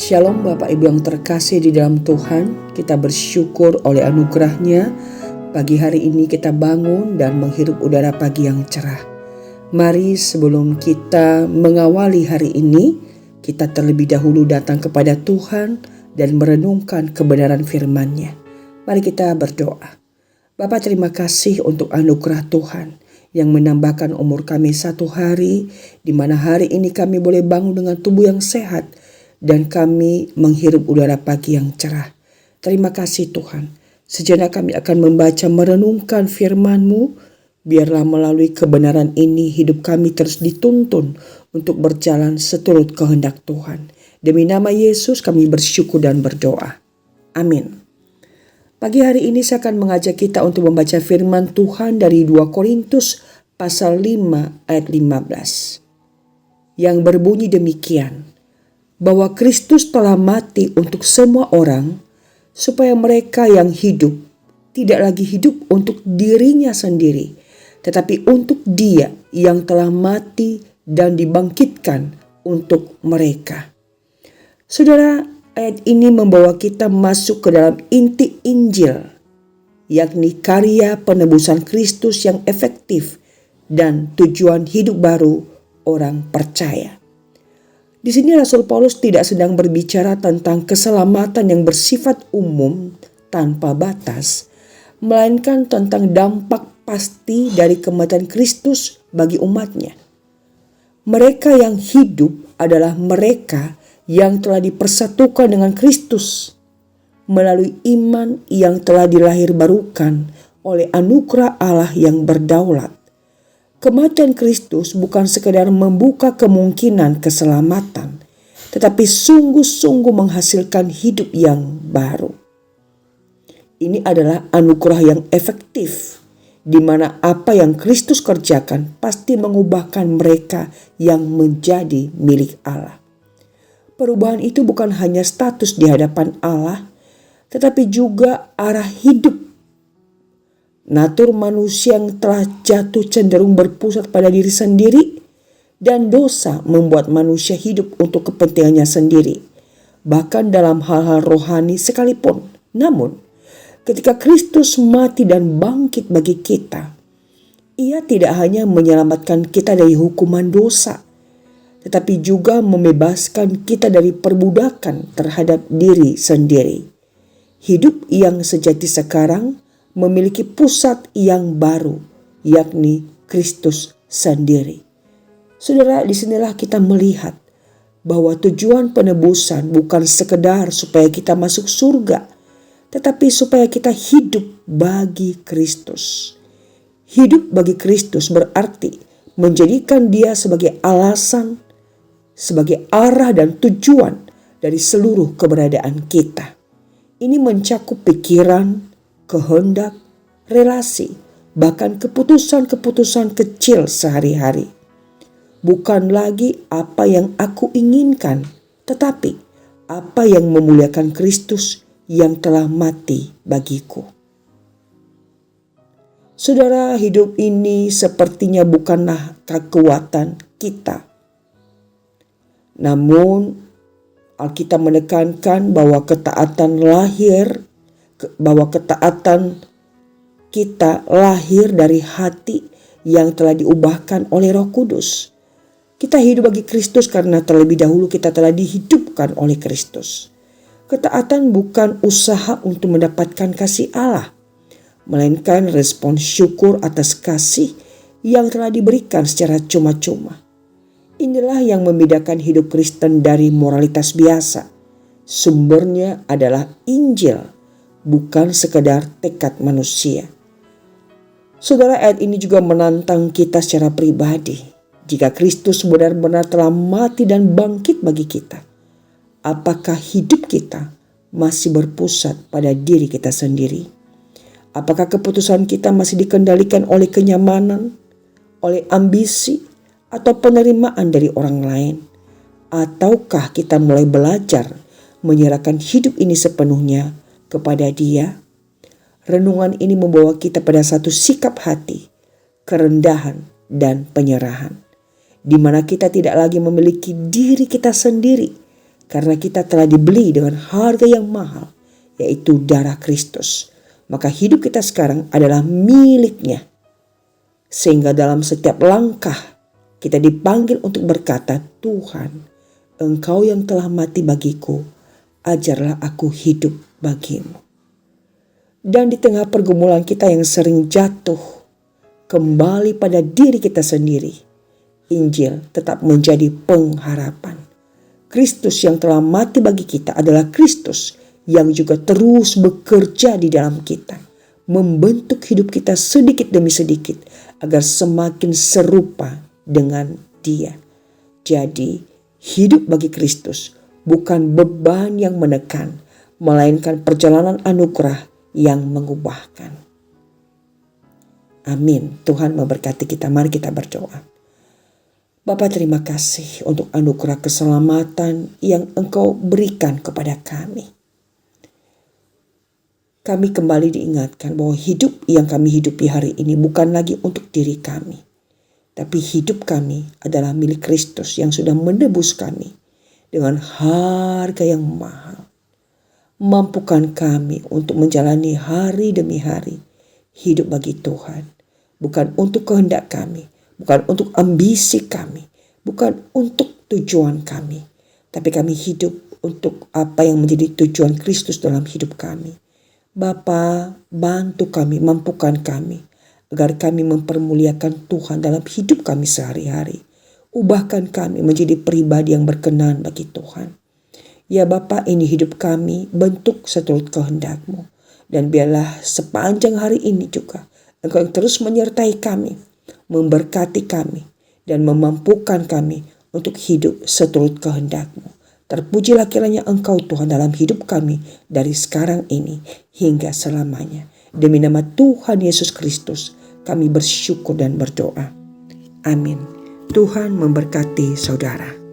Shalom Bapak Ibu yang terkasih di dalam Tuhan. Kita bersyukur oleh anugerah-Nya. Pagi hari ini kita bangun dan menghirup udara pagi yang cerah. Mari sebelum kita mengawali hari ini, kita terlebih dahulu datang kepada Tuhan dan merenungkan kebenaran firman-Nya. Mari kita berdoa. Bapa, terima kasih untuk anugerah Tuhan yang menambahkan umur kami satu hari, di mana hari ini kami boleh bangun dengan tubuh yang sehat dan kami menghirup udara pagi yang cerah. Terima kasih Tuhan. Sejenak kami akan membaca merenungkan firman-Mu. Biarlah melalui kebenaran ini hidup kami terus dituntun untuk berjalan seturut kehendak Tuhan. Demi nama Yesus kami bersyukur dan berdoa. Amin. Pagi hari ini saya akan mengajak kita untuk membaca firman Tuhan dari 2 Korintus pasal 5 ayat 15. Yang berbunyi demikian. Bahwa Kristus telah mati untuk semua orang, supaya mereka yang hidup tidak lagi hidup untuk dirinya sendiri, tetapi untuk Dia yang telah mati dan dibangkitkan untuk mereka. Saudara, ayat ini membawa kita masuk ke dalam inti Injil, yakni karya penebusan Kristus yang efektif dan tujuan hidup baru orang percaya. Di sini Rasul Paulus tidak sedang berbicara tentang keselamatan yang bersifat umum tanpa batas, melainkan tentang dampak pasti dari kematian Kristus bagi umatnya. Mereka yang hidup adalah mereka yang telah dipersatukan dengan Kristus melalui iman yang telah dilahirbarukan oleh anugerah Allah yang berdaulat. Kematian Kristus bukan sekadar membuka kemungkinan keselamatan, tetapi sungguh-sungguh menghasilkan hidup yang baru. Ini adalah anugerah yang efektif, di mana apa yang Kristus kerjakan pasti mengubahkan mereka yang menjadi milik Allah. Perubahan itu bukan hanya status di hadapan Allah, tetapi juga arah hidup. Natur manusia yang telah jatuh cenderung berpusat pada diri sendiri, dan dosa membuat manusia hidup untuk kepentingannya sendiri, bahkan dalam hal-hal rohani sekalipun. Namun, ketika Kristus mati dan bangkit bagi kita, Ia tidak hanya menyelamatkan kita dari hukuman dosa, tetapi juga membebaskan kita dari perbudakan terhadap diri sendiri. Hidup yang sejati sekarang memiliki pusat yang baru, yakni Kristus sendiri. Saudara, disinilah kita melihat bahwa tujuan penebusan bukan sekedar supaya kita masuk surga, tetapi supaya kita hidup bagi Kristus. Hidup bagi Kristus berarti menjadikan Dia sebagai alasan, sebagai arah dan tujuan dari seluruh keberadaan kita. Ini mencakup pikiran, kehendak, relasi, bahkan keputusan-keputusan kecil sehari-hari. Bukan lagi apa yang aku inginkan, tetapi apa yang memuliakan Kristus yang telah mati bagiku. Saudara, hidup ini sepertinya bukanlah kekuatan kita. Namun, Alkitab menekankan bahwa ketaatan kita lahir dari hati yang telah diubahkan oleh Roh Kudus. Kita hidup bagi Kristus karena terlebih dahulu kita telah dihidupkan oleh Kristus. Ketaatan bukan usaha untuk mendapatkan kasih Allah, melainkan respon syukur atas kasih yang telah diberikan secara cuma-cuma. Inilah yang membedakan hidup Kristen dari moralitas biasa. Sumbernya adalah Injil, bukan sekedar tekad manusia. Saudara, ayat ini juga menantang kita secara pribadi. Jika Kristus benar-benar telah mati dan bangkit bagi kita, apakah hidup kita masih berpusat pada diri kita sendiri? Apakah keputusan kita masih dikendalikan oleh kenyamanan, oleh ambisi, atau penerimaan dari orang lain? Ataukah kita mulai belajar menyerahkan hidup ini sepenuhnya kepada Dia? Renungan ini membawa kita pada satu sikap hati, kerendahan, dan penyerahan, di mana kita tidak lagi memiliki diri kita sendiri, Karena kita telah dibeli dengan harga yang mahal, yaitu darah Kristus. Maka hidup kita sekarang adalah miliknya. Sehingga dalam setiap langkah kita dipanggil untuk berkata, Tuhan, Engkau yang telah mati bagiku, ajarlah aku hidup bagimu. Dan di tengah pergumulan kita yang sering jatuh kembali pada diri kita sendiri, Injil tetap menjadi pengharapan. Kristus yang telah mati bagi kita adalah Kristus yang juga terus bekerja di dalam kita, membentuk hidup kita sedikit demi sedikit agar semakin serupa dengan Dia. Jadi, hidup bagi Kristus bukan beban yang menekan, melainkan perjalanan anugerah yang mengubahkan. Amin. Tuhan memberkati kita. Mari kita berdoa. Bapa, terima kasih untuk anugerah keselamatan yang Engkau berikan kepada kami. Kami kembali diingatkan bahwa hidup yang kami hidupi hari ini bukan lagi untuk diri kami, tapi hidup kami adalah milik Kristus yang sudah menebus kami dengan harga yang mahal. Mampukan kami untuk menjalani hari demi hari hidup bagi Tuhan, bukan untuk kehendak kami, bukan untuk ambisi kami, bukan untuk tujuan kami, tapi kami hidup untuk apa yang menjadi tujuan Kristus dalam hidup kami. Bapa, bantu kami, mampukan kami, agar kami mempermuliakan Tuhan dalam hidup kami sehari-hari. Ubahkan kami menjadi pribadi yang berkenan bagi Tuhan. Ya Bapa, ini hidup kami, bentuk seturut kehendak-Mu. Dan biarlah sepanjang hari ini juga Engkau yang terus menyertai kami, memberkati kami, dan memampukan kami untuk hidup seturut kehendak-Mu. Terpujilah kiranya Engkau Tuhan dalam hidup kami dari sekarang ini hingga selamanya. Demi nama Tuhan Yesus Kristus kami bersyukur dan berdoa. Amin. Tuhan memberkati saudara.